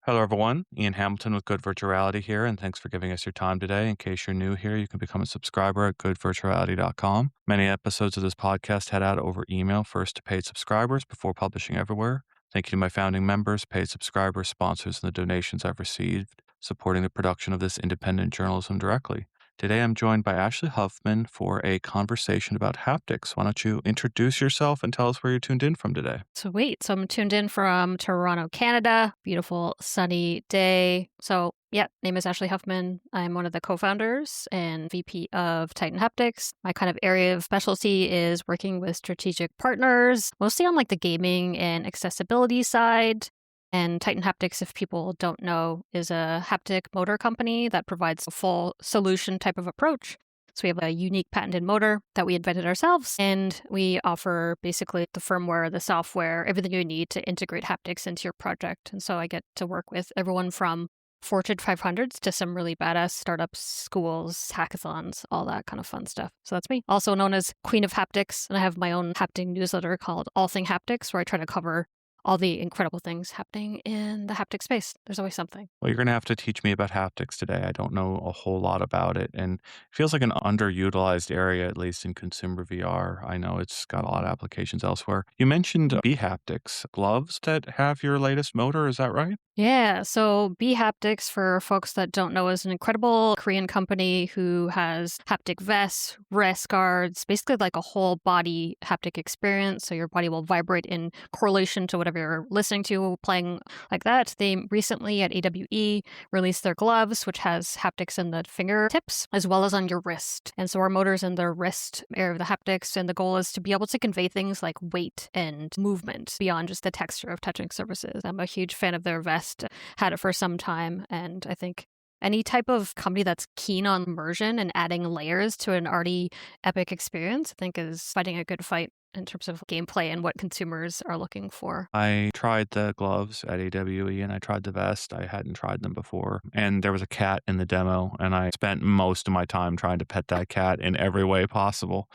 Hello, everyone. Ian Hamilton with Good Virtual Reality here, and thanks for giving us your time today. In case you're new here, you can become a subscriber at goodvirtuality.com. Many episodes of this podcast head out over email first to paid subscribers before publishing everywhere. Thank you to my founding members, paid subscribers, sponsors, and the donations I've received, supporting the production of this independent journalism directly. Today, I'm joined by Ashley Huffman for a conversation about haptics. Why don't you introduce yourself and tell us where you're tuned in from today? Sweet. So I'm tuned in from Toronto, Canada. Beautiful sunny day. So yeah, name is Ashley Huffman. I'm one of the co-founders and VP of Titan Haptics. My kind of area of specialty is working with strategic partners, mostly on like the gaming and accessibility side. And Titan Haptics, if people don't know, is a haptic motor company that provides a full solution type of approach. So we have a unique patented motor that we invented ourselves, and we offer basically the firmware, the software, everything you need to integrate haptics into your project. And so I get to work with everyone from Fortune 500s to some really badass startups, schools, hackathons, all that kind of fun stuff. So that's me. Also known as Queen of Haptics, and I have my own haptic newsletter called All Thing Haptics, where I try to cover all the incredible things happening in the haptic space. There's always something. Well, you're going to have to teach me about haptics today. I don't know a whole lot about it, and it feels like an underutilized area, at least in consumer VR. I know it's got a lot of applications elsewhere. You mentioned Haptics gloves that have your latest motor. Is that right? Yeah, so Haptics, for folks that don't know, is an incredible Korean company who has haptic vests, wrist guards, basically like a whole body haptic experience. So your body will vibrate in correlation to whatever you're listening to, playing like that. They recently at AWE released their gloves, which has haptics in the fingertips as well as on your wrist. And so our motor's in the wrist area of the haptics, and the goal is to be able to convey things like weight and movement beyond just the texture of touching surfaces. I'm a huge fan of their vest. Had it for some time, and I think any type of company that's keen on immersion and adding layers to an already epic experience, I think is fighting a good fight in terms of gameplay and what consumers are looking for. I tried the gloves at AWE and I tried the vest. I hadn't tried them before. And there was a cat in the demo, and I spent most of my time trying to pet that cat in every way possible.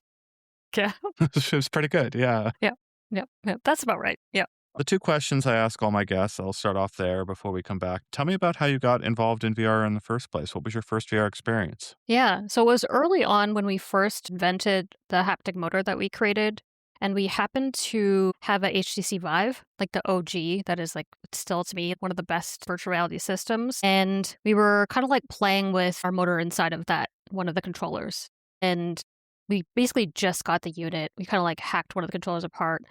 Yeah. It was pretty good. Yeah. Yep. That's about right. Yeah. The two questions I ask all my guests, I'll start off there before we come back. Tell me about how you got involved in VR in the first place. What was your first VR experience? Yeah. So it was early on when we first invented the haptic motor that we created. And we happened to have a HTC Vive, like the OG, that is like still to me one of the best virtual reality systems. And we were kind of like playing with our motor inside of that, one of the controllers. And we basically just got the unit. We kind of like hacked one of the controllers apart.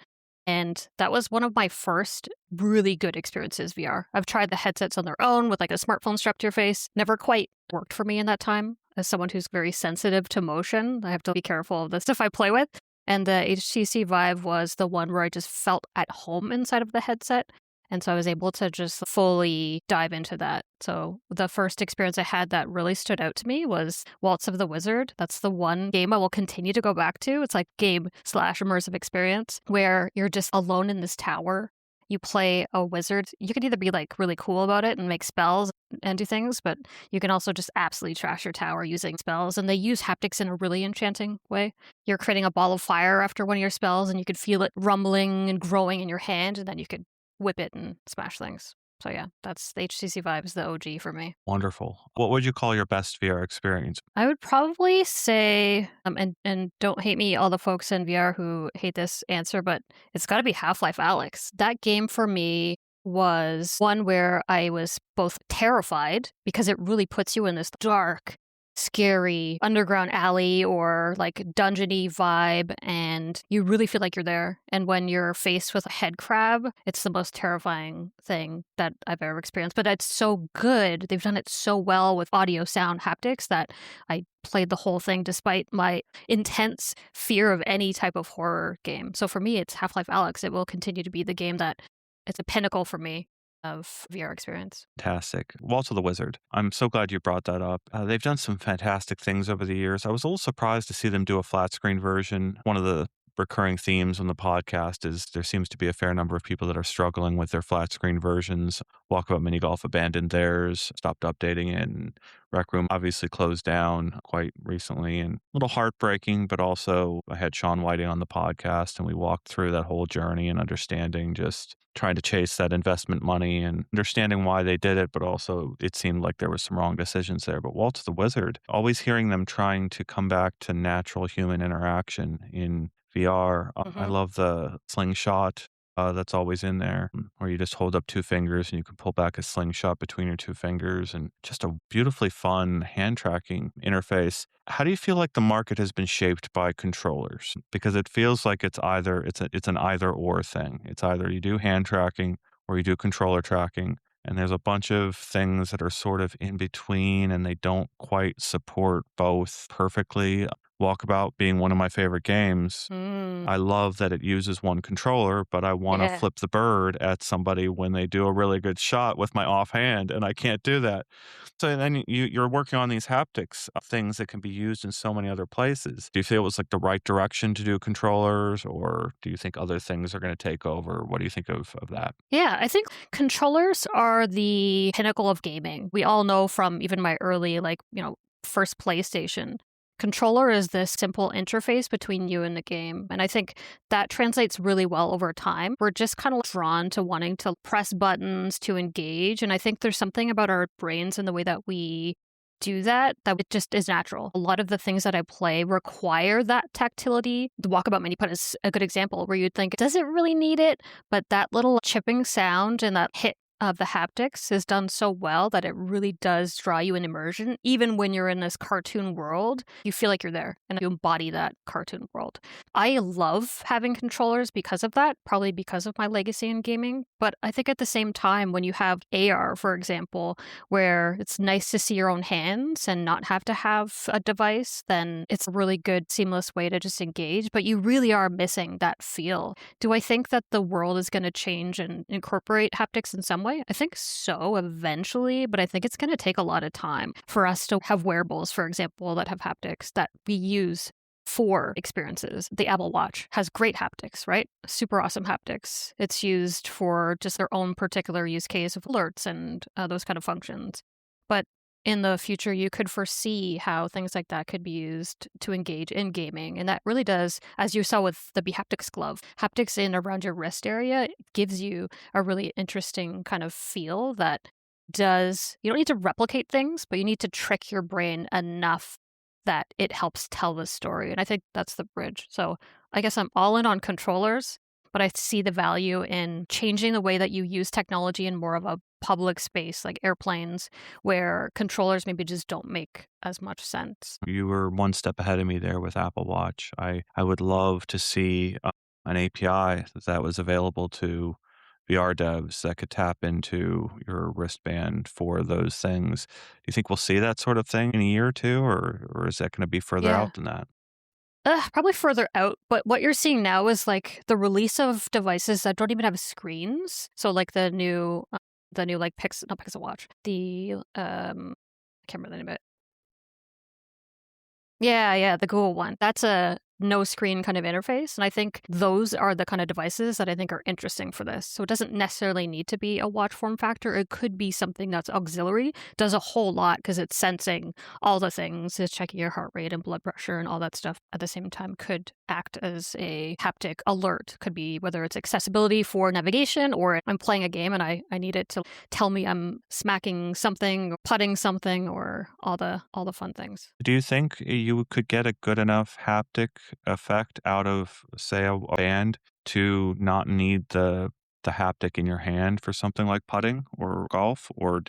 And that was one of my first really good experiences VR. I've tried the headsets on their own with like a smartphone strapped to your face. Never quite worked for me in that time. As someone who's very sensitive to motion, I have to be careful of the stuff I play with. And the HTC Vive was the one where I just felt at home inside of the headset. And so I was able to just fully dive into that. So the first experience I had that really stood out to me was Waltz of the Wizard. That's the one game I will continue to go back to. It's like game/immersive experience where you're just alone in this tower. You play a wizard. You can either be like really cool about it and make spells and do things, but you can also just absolutely trash your tower using spells. And they use haptics in a really enchanting way. You're creating a ball of fire after one of your spells, and you could feel it rumbling and growing in your hand, and then you could whip it and smash things. So yeah, that's the HTC Vive is the OG for me. Wonderful. What would you call your best VR experience? I would probably say, and don't hate me, all the folks in VR who hate this answer, but it's got to be Half-Life Alyx. That game for me was one where I was both terrified because it really puts you in this dark, scary underground alley or like dungeony vibe, and you really feel like you're there. And when you're faced with a head crab, it's the most terrifying thing that I've ever experienced. But it's so good. They've done it so well with audio, sound, haptics that I played the whole thing despite my intense fear of any type of horror game. So for me, it's Half-Life Alyx. It will continue to be the game that it's a pinnacle for me of VR experience. Fantastic. Waltz of the Wizard. I'm so glad you brought that up. They've done some fantastic things over the years. I was a little surprised to see them do a flat screen version. One of the recurring themes on the podcast is there seems to be a fair number of people that are struggling with their flat screen versions. Walkabout Mini Golf abandoned theirs, stopped updating it, and Rec Room obviously closed down quite recently, and a little heartbreaking, but also I had Sean Whiting on the podcast and we walked through that whole journey and understanding just trying to chase that investment money and understanding why they did it, but also it seemed like there was some wrong decisions there. But Walt's the Wizard, always hearing them trying to come back to natural human interaction in VR. I Hmm. love the slingshot that's always in there, where you just hold up two fingers and you can pull back a slingshot between your two fingers, and just a beautifully fun hand tracking interface. How do you feel like the market has been shaped by controllers? Because it feels like it's an either or thing. It's either you do hand tracking or you do controller tracking. And there's a bunch of things that are sort of in between and they don't quite support both perfectly. Walkabout being one of my favorite games, Mm, I love that it uses one controller, but I want to yeah. flip the bird at somebody when they do a really good shot with my offhand, and I can't do that. So then you're working on these haptics, things that can be used in so many other places. Do you feel it was like the right direction to do controllers, or do you think other things are going to take over? What do you think of that? Yeah, I think controllers are the pinnacle of gaming. We all know from even my early, first PlayStation. Controller is this simple interface between you and the game. And I think that translates really well over time. We're just kind of drawn to wanting to press buttons to engage. And I think there's something about our brains and the way that we do that it just is natural. A lot of the things that I play require that tactility. The Walkabout Mini Putt is a good example where you'd think, does it really need it? But that little chipping sound and that hit of the haptics is done so well that it really does draw you in immersion. Even when you're in this cartoon world, you feel like you're there and you embody that cartoon world. I love having controllers because of that, probably because of my legacy in gaming. But I think at the same time, when you have AR, for example, where it's nice to see your own hands and not have to have a device, then it's a really good, seamless way to just engage. But you really are missing that feel. Do I think that the world is going to change and incorporate haptics in some way? I think so eventually, but I think it's going to take a lot of time for us to have wearables, for example, that have haptics that we use for experiences. The Apple Watch has great haptics, right? Super awesome haptics. It's used for just their own particular use case of alerts and those kind of functions. But in the future, you could foresee how things like that could be used to engage in gaming. And that really does, as you saw with the Haptics glove, haptics in around your wrist area gives you a really interesting kind of feel that you don't need to replicate things, but you need to trick your brain enough that it helps tell the story. And I think that's the bridge. So I guess I'm all in on controllers, but I see the value in changing the way that you use technology in more of a public space like airplanes where controllers maybe just don't make as much sense. You were one step ahead of me there with Apple Watch. I would love to see an API that was available to VR devs that could tap into your wristband for those things. Do you think we'll see that sort of thing in a year or two, or is that going to be further Yeah. out than that? Probably further out, but what you're seeing now is like the release of devices that don't even have screens. So like the new like not Pixel Watch, I can't remember the name of it. Yeah, the Google one. That's a no screen kind of interface. And I think those are the kind of devices that I think are interesting for this. So it doesn't necessarily need to be a watch form factor. It could be something that's auxiliary, does a whole lot because it's sensing all the things, it's checking your heart rate and blood pressure and all that stuff at the same time, could act as a haptic alert. Could be whether it's accessibility for navigation or I'm playing a game and I need it to tell me I'm smacking something, or putting something, or all the fun things. Do you think you could get a good enough haptic effect out of, say, a band to not need the haptic in your hand for something like putting or golf, or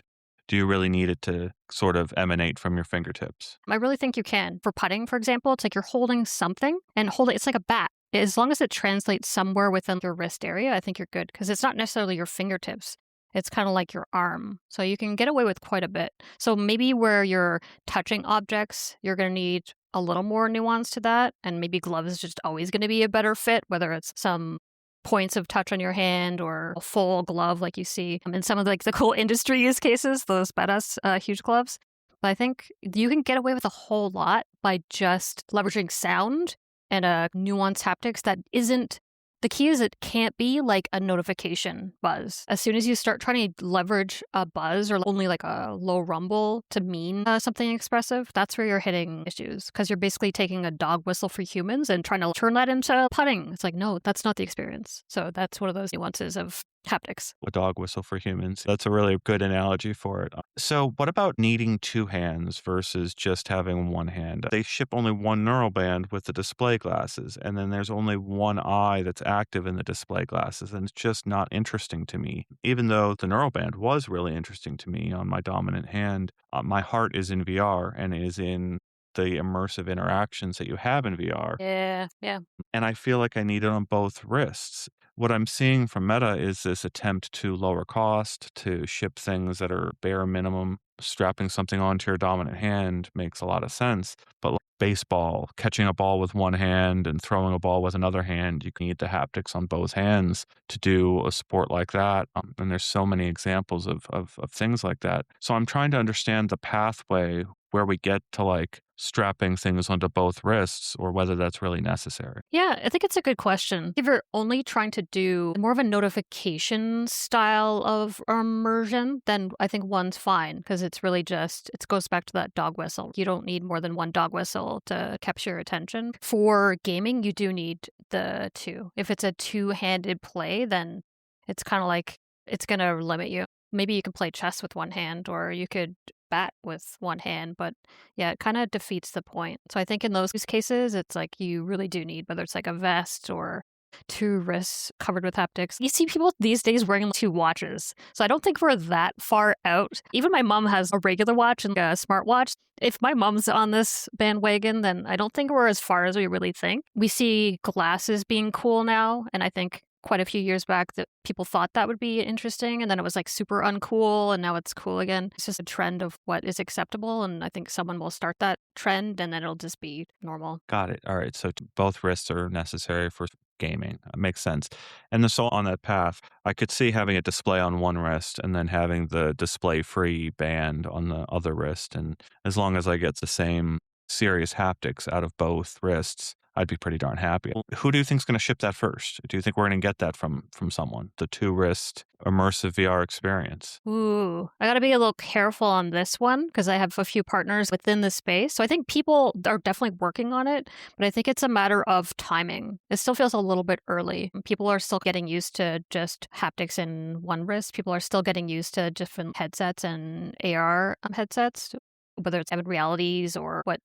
do you really need it to sort of emanate from your fingertips? I really think you can. For putting, for example, it's like you're holding something and it's like a bat. As long as it translates somewhere within your wrist area, I think you're good because it's not necessarily your fingertips. It's kind of like your arm. So you can get away with quite a bit. So maybe where you're touching objects, you're going to need a little more nuance to that. And maybe gloves is just always going to be a better fit, whether it's some points of touch on your hand or a full glove like you see in some of like the cool industry use cases, those badass huge gloves. But I think you can get away with a whole lot by just leveraging sound and a nuanced haptics that isn't the key is it can't be like a notification buzz. As soon as you start trying to leverage a buzz or only like a low rumble to mean something expressive, that's where you're hitting issues because you're basically taking a dog whistle for humans and trying to turn that into putting. It's like, no, that's not the experience. So that's one of those nuances of haptics. A dog whistle for humans. That's a really good analogy for it. So, what about needing two hands versus just having one hand? They ship only one neural band with the display glasses, and then there's only one eye that's active in the display glasses, and it's just not interesting to me. Even though the neural band was really interesting to me on my dominant hand, my heart is in VR and is in the immersive interactions that you have in VR. Yeah, yeah. And I feel like I need it on both wrists. What I'm seeing from Meta is this attempt to lower cost, to ship things that are bare minimum. Strapping something onto your dominant hand makes a lot of sense. But like baseball, catching a ball with one hand and throwing a ball with another hand, you can need the haptics on both hands to do a sport like that. And there's so many examples of things like that. So I'm trying to understand the pathway where we get to like strapping things onto both wrists or whether that's really necessary. Yeah, I think it's a good question. If you're only trying to do more of a notification style of immersion, then I think one's fine because it's really just, it goes back to that dog whistle. You don't need more than one dog whistle to capture your attention. For gaming, you do need the two. If it's a two-handed play, then it's kind of like it's going to limit you. Maybe you can play chess with one hand or you could bat with one hand, but yeah, it kind of defeats the point. So I think in those use cases, it's like you really do need, whether it's like a vest or two wrists covered with haptics. You see people these days wearing two watches. So I don't think we're that far out. Even my mom has a regular watch and a smartwatch. If my mom's on this bandwagon, then I don't think we're as far as we really think. We see glasses being cool now, and I think quite a few years back that people thought that would be interesting, and then it was like super uncool, and now it's cool again. It's just a trend of what is acceptable, and I think someone will start that trend, and then it'll just be normal. Got it. All right. So both wrists are necessary for gaming. Makes sense. And so on that path, I could see having a display on one wrist and then having the display free band on the other wrist. And as long as I get the same serious haptics out of both wrists, I'd be pretty darn happy. Who do you think's going to ship that first? Do you think we're going to get that from someone? The two wrist immersive VR experience. Ooh, I gotta be a little careful on this one because I have a few partners within the space. So I think people are definitely working on it, but I think it's a matter of timing. It still feels a little bit early. People are still getting used to just haptics in one wrist. People are still getting used to different headsets and AR headsets, whether it's augmented realities or what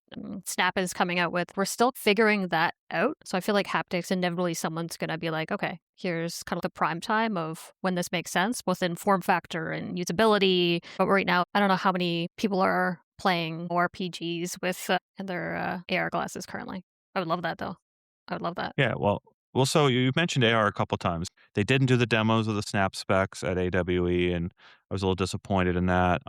Snap is coming out with. We're still figuring that out. So I feel like haptics, inevitably someone's going to be like, okay, here's kind of the prime time of when this makes sense, both in form factor and usability. But right now, I don't know how many people are playing RPGs with their AR glasses currently. I would love that though. I would love that. Yeah, well, so you mentioned AR a couple times. They didn't do the demos of the Snap specs at AWE, and I was a little disappointed in that.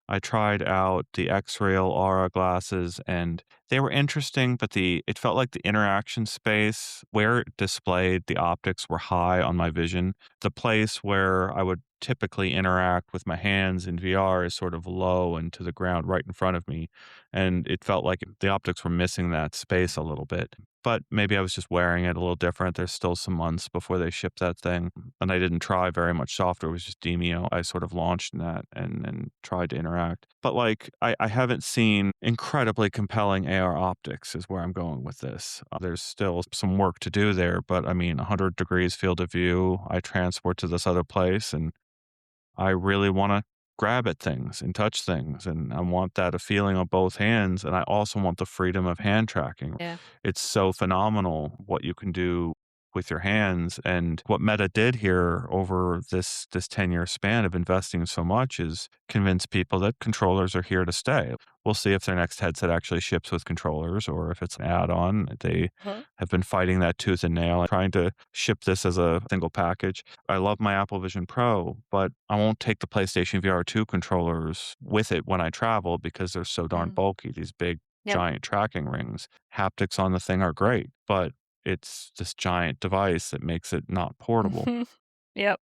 I tried out the X-Rail Aura glasses and they were interesting, but it felt like the interaction space where it displayed the optics were high on my vision. The place where I would typically interact with my hands in VR is sort of low and to the ground right in front of me. And it felt like the optics were missing that space a little bit. But maybe I was just wearing it a little different. There's still some months before they ship that thing. And I didn't try very much software. It was just Demio. I sort of launched in that and tried to interact. But like, I haven't seen incredibly compelling AR optics is where I'm going with this. There's still some work to do there. But I mean, 100 degrees field of view, I transport to this other place and I really want to grab at things and touch things. And I want that a feeling on both hands. And I also want the freedom of hand tracking. Yeah. It's so phenomenal what you can do with your hands. And what Meta did here over this 10-year span of investing so much is convince people that controllers are here to stay. We'll see if their next headset actually ships with controllers or if it's an add-on. They Huh? have been fighting that tooth and nail, trying to ship this as a single package. I love my Apple Vision Pro, but I won't take the PlayStation VR 2 controllers with it when I travel because they're so darn Mm. bulky, these big Yep. giant tracking rings. Haptics on the thing are great, but it's this giant device that makes it not portable. Yep.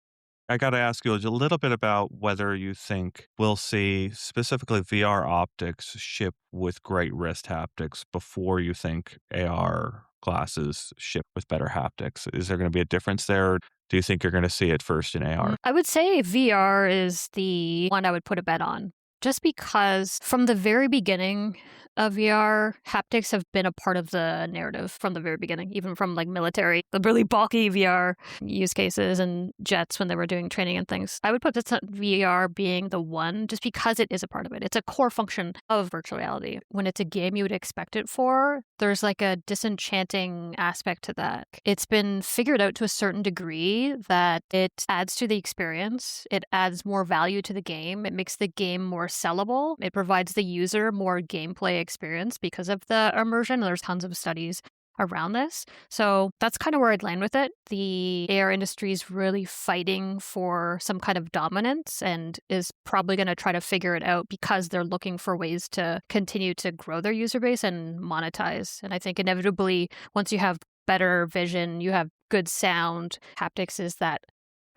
I got to ask you a little bit about whether you think we'll see specifically VR optics ship with great wrist haptics before you think AR glasses ship with better haptics? Is there going to be a difference there? Or do you think you're going to see it first in AR? I would say VR is the one I would put a bet on. Just because from the very beginning of VR, haptics have been a part of the narrative from the very beginning, even from like military, the really bulky VR use cases and jets when they were doing training and things. I would put this VR being the one just because it is a part of it. It's a core function of virtual reality. When it's a game you would expect it for, there's like a disenchanting aspect to that. It's been figured out to a certain degree that it adds to the experience. It adds more value to the game. It makes the game more sellable. It provides the user more gameplay experience because of the immersion. There's tons of studies around this. So that's kind of where I'd land with it. The AR industry is really fighting for some kind of dominance and is probably going to try to figure it out because they're looking for ways to continue to grow their user base and monetize. And I think inevitably, once you have better vision, you have good sound, haptics is that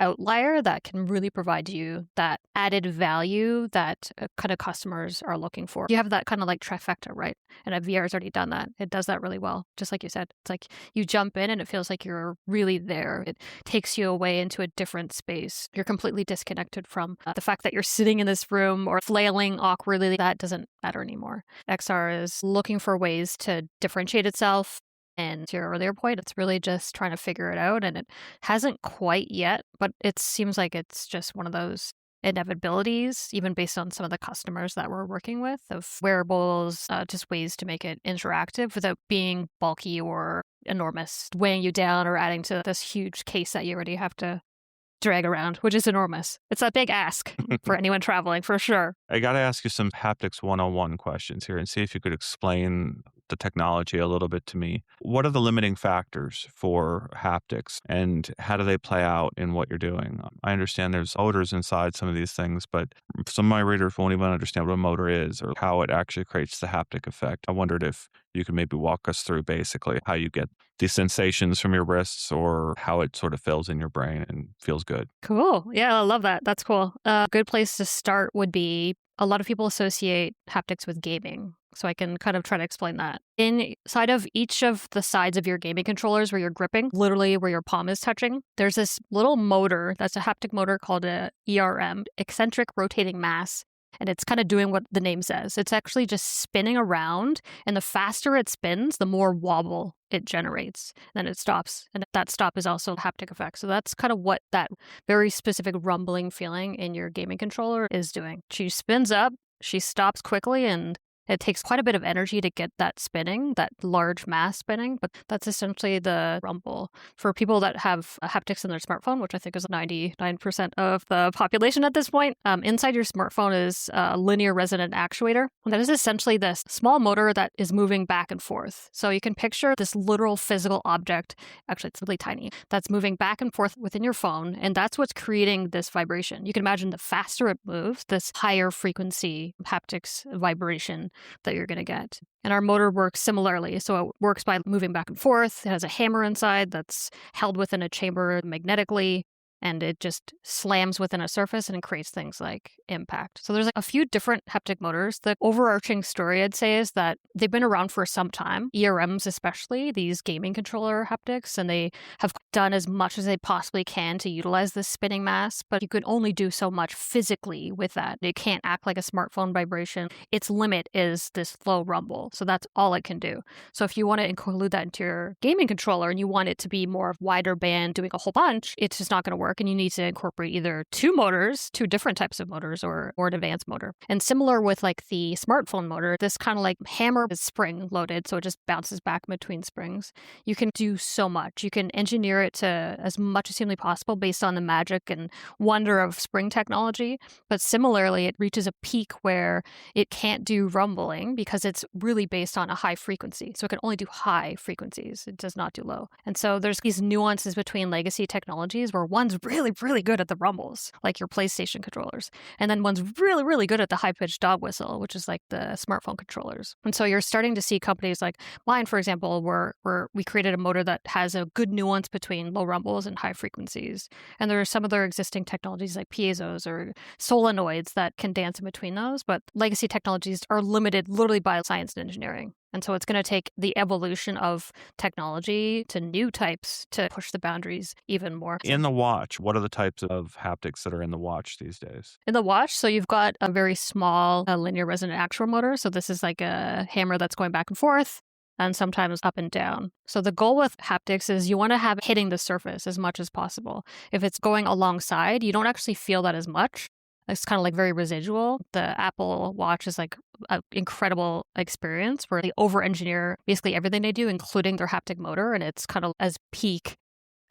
outlier that can really provide you that added value that kind of customers are looking for. You have that kind of like trifecta, right? And a VR has already done that. It does that really well. Just like you said, it's like you jump in and it feels like you're really there. It takes you away into a different space. You're completely disconnected from the fact that you're sitting in this room or flailing awkwardly. That doesn't matter anymore. XR is looking for ways to differentiate itself. And to your earlier point, it's really just trying to figure it out. And it hasn't quite yet, but it seems like it's just one of those inevitabilities, even based on some of the customers that we're working with, of wearables, just ways to make it interactive without being bulky or enormous, weighing you down or adding to this huge case that you already have to drag around, which is enormous. It's a big ask for anyone traveling, for sure. I got to ask you some haptics 101 questions here and see if you could explain the technology a little bit to me. What are the limiting factors for haptics and how do they play out in what you're doing? I understand there's motors inside some of these things, but some of my readers won't even understand what a motor is or how it actually creates the haptic effect. I wondered if you could maybe walk us through basically how you get these sensations from your wrists or how it sort of fills in your brain and feels good. Cool. Yeah, I love that. That's cool. A good place to start would be a lot of people associate haptics with gaming. So I can kind of try to explain that. Inside of each of the sides of your gaming controllers where you're gripping, literally where your palm is touching, there's this little motor that's a haptic motor called a ERM, eccentric rotating mass. And it's kind of doing what the name says. It's actually just spinning around. And the faster it spins, the more wobble it generates. Then it stops. And that stop is also a haptic effect. So that's kind of what that very specific rumbling feeling in your gaming controller is doing. She spins up, she stops quickly, and it takes quite a bit of energy to get that spinning, that large mass spinning, but that's essentially the rumble. For people that have haptics in their smartphone, which I think is 99% of the population at this point, inside your smartphone is a linear resonant actuator. And that is essentially this small motor that is moving back and forth. So you can picture this literal physical object, actually it's really tiny, that's moving back and forth within your phone, and that's what's creating this vibration. You can imagine the faster it moves, this higher frequency haptics vibration that you're going to get. And our motor works similarly. So it works by moving back and forth. It has a hammer inside that's held within a chamber magnetically, and it just slams within a surface and it creates things like impact. So there's like a few different haptic motors. The overarching story, I'd say, is that they've been around for some time, ERMs especially, these gaming controller haptics, and they have done as much as they possibly can to utilize this spinning mass, but you can only do so much physically with that. It can't act like a smartphone vibration. Its limit is this low rumble. So that's all it can do. So if you want to include that into your gaming controller and you want it to be more wider band, doing a whole bunch, it's just not going to work. And you need to incorporate either two different types of motors or an advanced motor. And similar with like the smartphone motor, this kind of like hammer is spring loaded, so it just bounces back between springs. You can do so much. You can engineer it to as much as humanly possible based on the magic and wonder of spring technology. But similarly, it reaches a peak where it can't do rumbling because it's really based on a high frequency. So it can only do high frequencies. It does not do low. And so there's these nuances between legacy technologies where one's really, really good at the rumbles, like your PlayStation controllers. And then one's really, really good at the high-pitched dog whistle, which is like the smartphone controllers. And so you're starting to see companies like mine, for example, where we created a motor that has a good nuance between low rumbles and high frequencies. And there are some other existing technologies like piezos or solenoids that can dance in between those. But legacy technologies are limited literally by science and engineering. And so it's going to take the evolution of technology to new types to push the boundaries even more. In the watch, what are the types of haptics that are in the watch these days? In the watch, so you've got a very small linear resonant actuator. So this is like a hammer that's going back and forth and sometimes up and down. So the goal with haptics is you want to have it hitting the surface as much as possible. If it's going alongside, you don't actually feel that as much. It's kind of like very residual. The Apple Watch is like an incredible experience where they over-engineer basically everything they do, including their haptic motor, and it's kind of as peak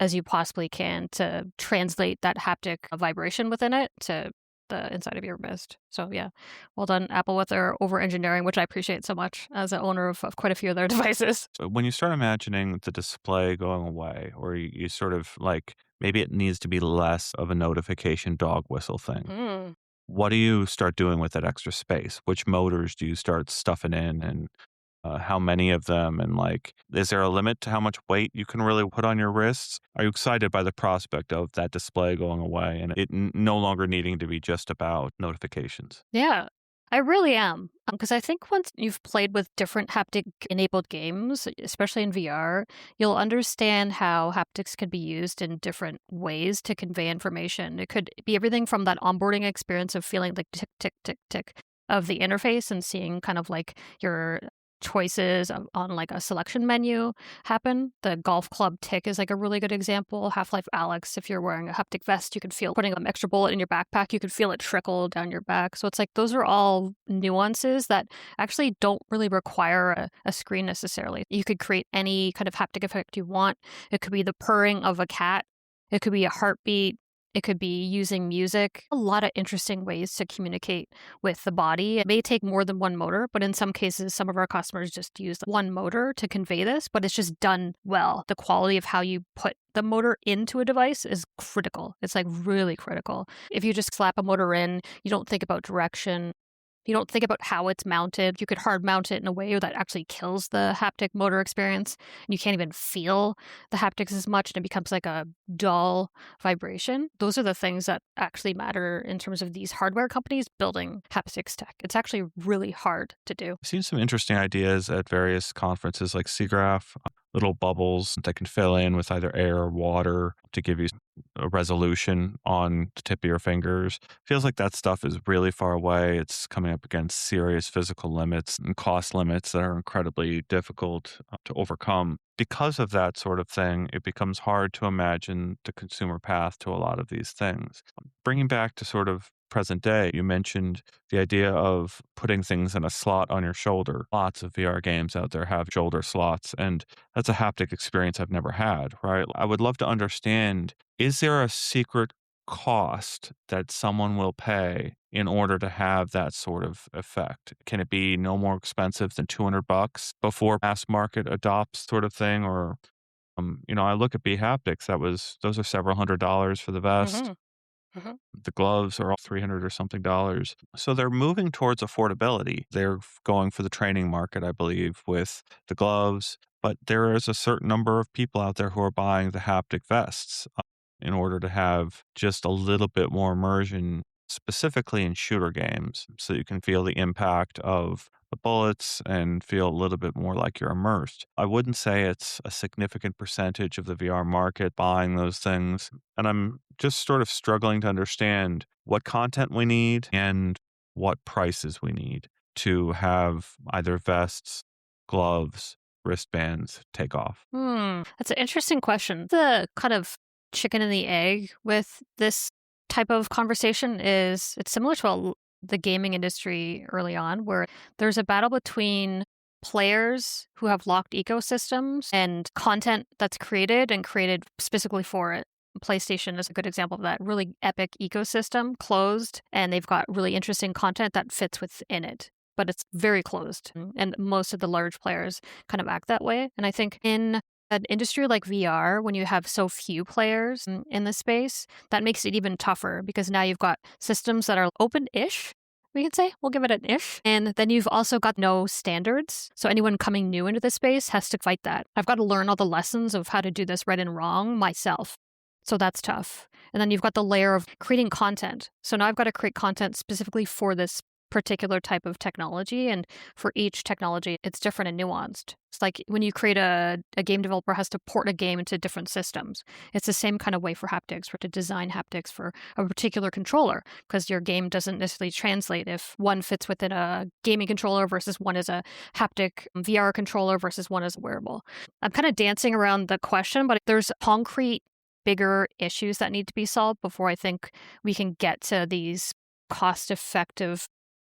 as you possibly can to translate that haptic vibration within it to the inside of your wrist. So yeah, well done, Apple, with their over-engineering, which I appreciate so much as an owner of quite a few of their devices. So when you start imagining the display going away, or you sort of like maybe it needs to be less of a notification dog whistle thing, Mm. what do you start doing with that extra space? Which motors do you start stuffing in, and how many of them? And like, is there a limit to how much weight you can really put on your wrists? Are you excited by the prospect of that display going away and it no longer needing to be just about notifications? Yeah, I really am. Because I think once you've played with different haptic enabled games, especially in VR, you'll understand how haptics can be used in different ways to convey information. It could be everything from that onboarding experience of feeling like tick, tick, tick, tick of the interface and seeing kind of like your choices on like a selection menu happen. The golf club tick is like a really good example. Half-Life Alyx, if you're wearing a haptic vest, you can feel putting an extra bullet in your backpack, you can feel it trickle down your back. So it's like those are all nuances that actually don't really require a screen necessarily. You could create any kind of haptic effect you want. It could be the purring of a cat. It could be a heartbeat. It could be using music. A lot of interesting ways to communicate with the body. It may take more than one motor, but in some cases, some of our customers just use one motor to convey this, but it's just done well. The quality of how you put the motor into a device is critical. It's like really critical. If you just slap a motor in, you don't think about direction. You don't think about how it's mounted. You could hard mount it in a way that actually kills the haptic motor experience. And you can't even feel the haptics as much, and it becomes like a dull vibration. Those are the things that actually matter in terms of these hardware companies building haptics tech. It's actually really hard to do. I've seen some interesting ideas at various conferences like SIGGRAPH, little bubbles that can fill in with either air or water to give you a resolution on the tip of your fingers. Feels like that stuff is really far away. It's coming up against serious physical limits and cost limits that are incredibly difficult to overcome. Because of that sort of thing, it becomes hard to imagine the consumer path to a lot of these things. Bringing back to sort of present day, you mentioned the idea of putting things in a slot on your shoulder. Lots of VR games out there have shoulder slots, and that's a haptic experience I've never had, right? I would love to understand, is there a secret cost that someone will pay in order to have that sort of effect? Can it be no more expensive than $200 before mass market adopts sort of thing? Or, I look at B Haptics, those are several $100s for the vest. Hmm. Hmm. The gloves are all 300 or something dollars. So they're moving towards affordability. They're going for the training market, I believe, with the gloves. But there is a certain number of people out there who are buying the haptic vests in order to have just a little bit more immersion, specifically in shooter games, so you can feel the impact of the bullets and feel a little bit more like you're immersed. I wouldn't say it's a significant percentage of the VR market buying those things. And I'm just sort of struggling to understand what content we need and what prices we need to have either vests, gloves, wristbands take off. That's an interesting question. The kind of chicken and the egg with this type of conversation is it's similar to the gaming industry early on, where there's a battle between players who have locked ecosystems and content that's created and created specifically for it. PlayStation is a good example of that. Really epic ecosystem, closed, and they've got really interesting content that fits within it. But it's very closed. And most of the large players kind of act that way. And I think in an industry like VR, when you have so few players in the space, that makes it even tougher because now you've got systems that are open-ish. We can say, we'll give it an ish. And then you've also got no standards. So anyone coming new into the space has to fight that. I've got to learn all the lessons of how to do this right and wrong myself. So that's tough. And then you've got the layer of creating content. So now I've got to create content specifically for this particular type of technology. And for each technology, it's different and nuanced. It's like when you create a game developer has to port a game into different systems. It's the same kind of way for haptics, for to design haptics for a particular controller, because your game doesn't necessarily translate if one fits within a gaming controller versus one is a haptic VR controller versus one is a wearable. I'm kind of dancing around the question, but there's concrete, bigger issues that need to be solved before I think we can get to these cost-effective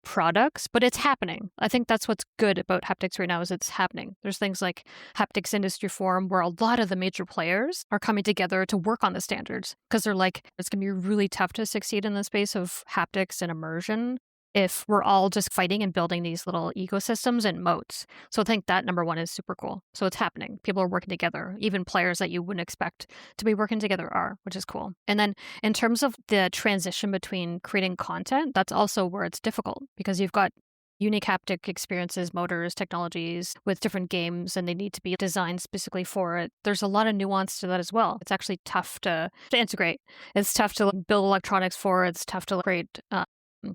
products, but it's happening. I think that's what's good about haptics right now is it's happening. There's things like Haptics Industry Forum where a lot of the major players are coming together to work on the standards because they're like, it's going to be really tough to succeed in the space of haptics and immersion if we're all just fighting and building these little ecosystems and moats. So I think that number one is super cool. So it's happening. People are working together. Even players that you wouldn't expect to be working together are, which is cool. And then in terms of the transition between creating content, that's also where it's difficult because you've got unique haptic experiences, motors, technologies with different games, and they need to be designed specifically for it. There's a lot of nuance to that as well. It's actually tough to integrate. It's tough to build electronics for. It's tough to create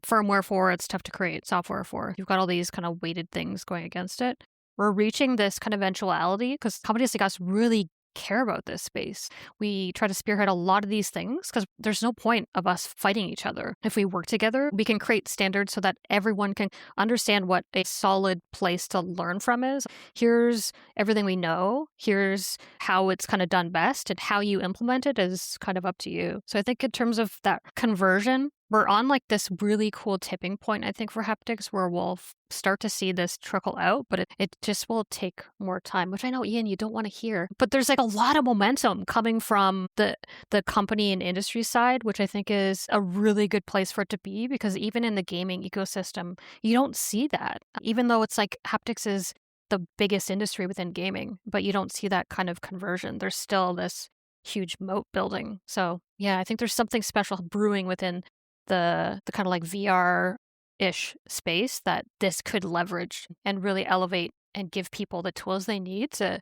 firmware for. It's tough to create software for. You've got all these kind of weighted things going against it. We're reaching this kind of eventuality because companies like us really care about this space. We try to spearhead a lot of these things because there's no point of us fighting each other. If we work together, we can create standards so that everyone can understand what a solid place to learn from is. Here's everything we know. Here's how it's kind of done best, and how you implement it is kind of up to you. So I think in terms of that conversion, we're on like this really cool tipping point, I think, for haptics where we'll start to see this trickle out, but it just will take more time, which I know, Ian, you don't want to hear. But there's like a lot of momentum coming from the company and industry side, which I think is a really good place for it to be, because even in the gaming ecosystem, you don't see that. Even though it's like haptics is the biggest industry within gaming, but you don't see that kind of conversion. There's still this huge moat building. So yeah, I think there's something special brewing within the kind of like VR-ish space that this could leverage and really elevate and give people the tools they need to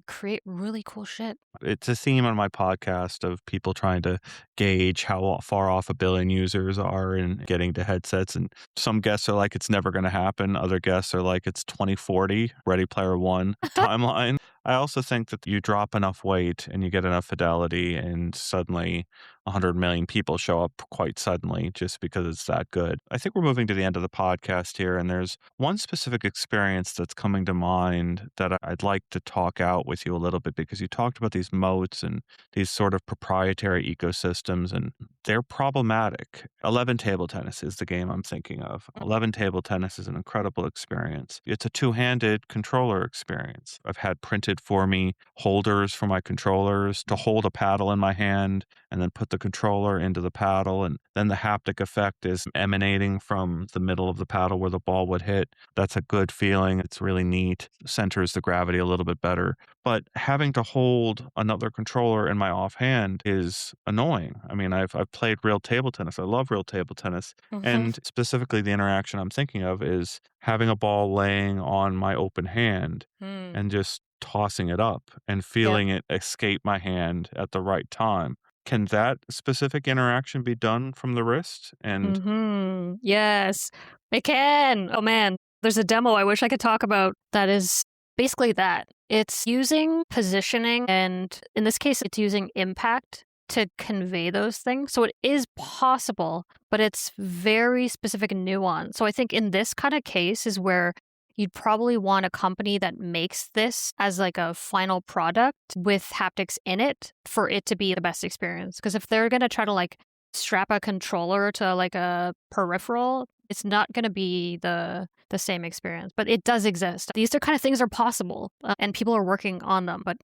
create really cool shit. It's a theme on my podcast of people trying to gauge how far off 1 billion users are in getting to headsets. And some guests are like, it's never going to happen. Other guests are like, it's 2040, Ready Player One timeline. I also think that you drop enough weight and you get enough fidelity, and suddenly 100 million people show up quite suddenly just because it's that good. I think we're moving to the end of the podcast here, and there's one specific experience that's coming to mind that I'd like to talk out with you a little bit, because you talked about these moats and these sort of proprietary ecosystems, and they're problematic. 11 Table Tennis is the game I'm thinking of. 11 Table Tennis is an incredible experience. It's a two-handed controller experience. I've had printed for me holders for my controllers to hold a paddle in my hand and then put the controller into the paddle, and then the haptic effect is emanating from the middle of the paddle where the ball would hit. That's a good feeling. It's really neat. Centers the gravity a little bit better. But having to hold another controller in my offhand is annoying. I mean, I've played real table tennis. I love real table tennis. And specifically the interaction I'm thinking of is having a ball laying on my open hand and just tossing it up and feeling it escape my hand at the right time. Can that specific interaction be done from the wrist? And Yes, it can. Oh man, there's a demo I wish I could talk about that is basically that. It's using positioning, and in this case, it's using impact to convey those things. So it is possible, but it's very specific and nuanced. So I think in this kind of case is where you'd probably want a company that makes this as like a final product with haptics in it for it to be the best experience. Because if they're going to try to like strap a controller to like a peripheral, it's not going to be the same experience. But it does exist. These are kind of things are possible, and people are working on them. But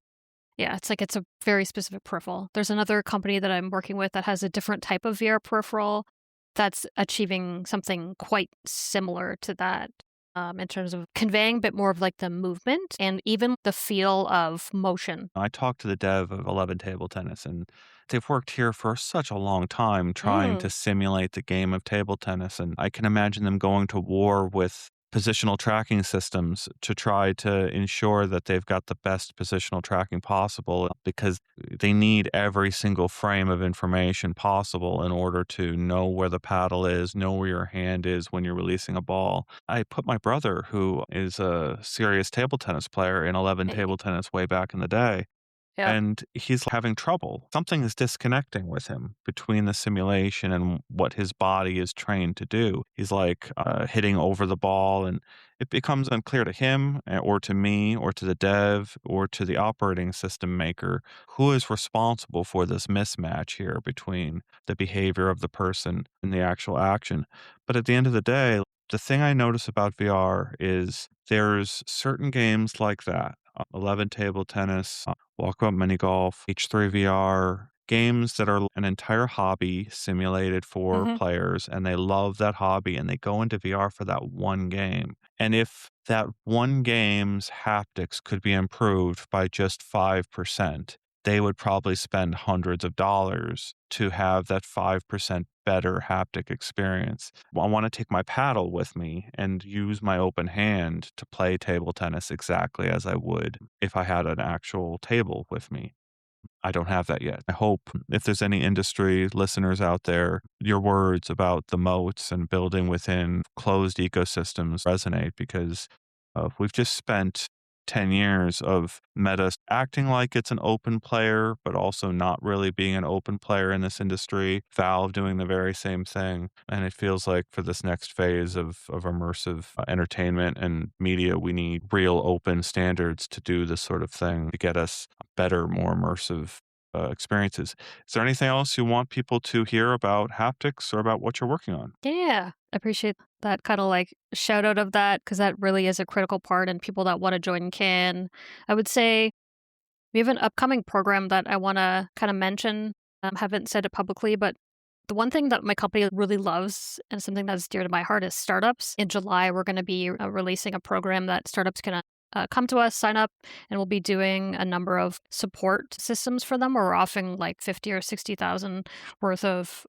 yeah, it's a very specific peripheral. There's another company that I'm working with that has a different type of VR peripheral that's achieving something quite similar to that. In terms of conveying a bit more of like the movement and even the feel of motion. I talked to the dev of 11 Table Tennis, and they've worked here for such a long time trying to simulate the game of table tennis. And I can imagine them going to war with positional tracking systems to try to ensure that they've got the best positional tracking possible because they need every single frame of information possible in order to know where the paddle is, know where your hand is when you're releasing a ball. I put my brother, who is a serious table tennis player in 11 Hey. table tennis way back in the day, Yep. and he's having trouble. Something is disconnecting with him between the simulation and what his body is trained to do. He's like hitting over the ball, and it becomes unclear to him or to me or to the dev or to the operating system maker who is responsible for this mismatch here between the behavior of the person and the actual action. But at the end of the day, the thing I notice about VR is there's certain games like that. 11 table tennis, walkabout mini golf, H3 VR, games that are an entire hobby simulated for Mhm. players, and they love that hobby and they go into VR for that one game. And if that one game's haptics could be improved by just 5%, they would probably spend hundreds of dollars to have that 5% better haptic experience. I want to take my paddle with me and use my open hand to play table tennis exactly as I would if I had an actual table with me. I don't have that yet. I hope if there's any industry listeners out there, your words about the moats and building within closed ecosystems resonate because we've just spent 10 years of Meta acting like it's an open player, but also not really being an open player in this industry. Valve doing the very same thing. And it feels like for this next phase of immersive entertainment and media, we need real open standards to do this sort of thing to get us better, more immersive experiences. Is there anything else you want people to hear about haptics or about what you're working on? Yeah. I appreciate that kind of like shout out of that because that really is a critical part and people that want to join can. I would say we have an upcoming program that I want to kind of mention. Haven't said it publicly, but the one thing that my company really loves and something that's dear to my heart is startups. In July, we're going to be releasing a program that startups can come to us, sign up, and we'll be doing a number of support systems for them. We're offering like 50 or 60,000 worth of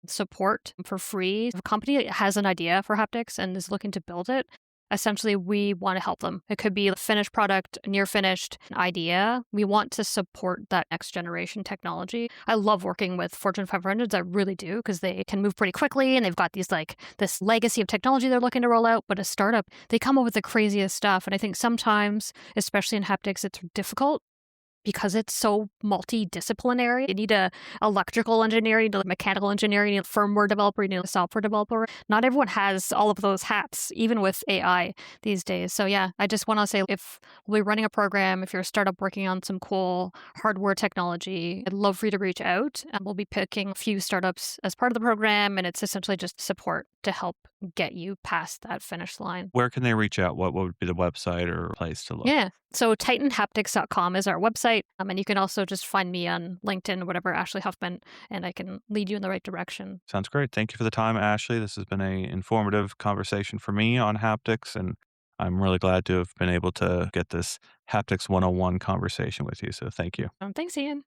support for free. If a company has an idea for haptics and is looking to build it, essentially we want to help them. It could be a finished product, near finished, an idea. We want to support that next generation technology. I love working with Fortune 500s. I really do because they can move pretty quickly and they've got these like this legacy of technology they're looking to roll out. But a startup, they come up with the craziest stuff. And I think sometimes, especially in haptics, it's difficult because it's so multidisciplinary. You need a electrical engineer, you need a mechanical engineer, you need a firmware developer, you need a software developer. Not everyone has all of those hats, even with AI these days. So yeah, I just want to say if we're running a program, if you're a startup working on some cool hardware technology, I'd love for you to reach out and we'll be picking a few startups as part of the program. And it's essentially just support to help get you past that finish line. Where can they reach out? What would be the website or place to look? Yeah. So titanhaptics.com is our website. And you can also just find me on LinkedIn, whatever, Ashley Huffman, and I can lead you in the right direction. Sounds great. Thank you for the time, Ashley. This has been a informative conversation for me on haptics, and I'm really glad to have been able to get this haptics 101 conversation with you. So thank you. Thanks, Ian.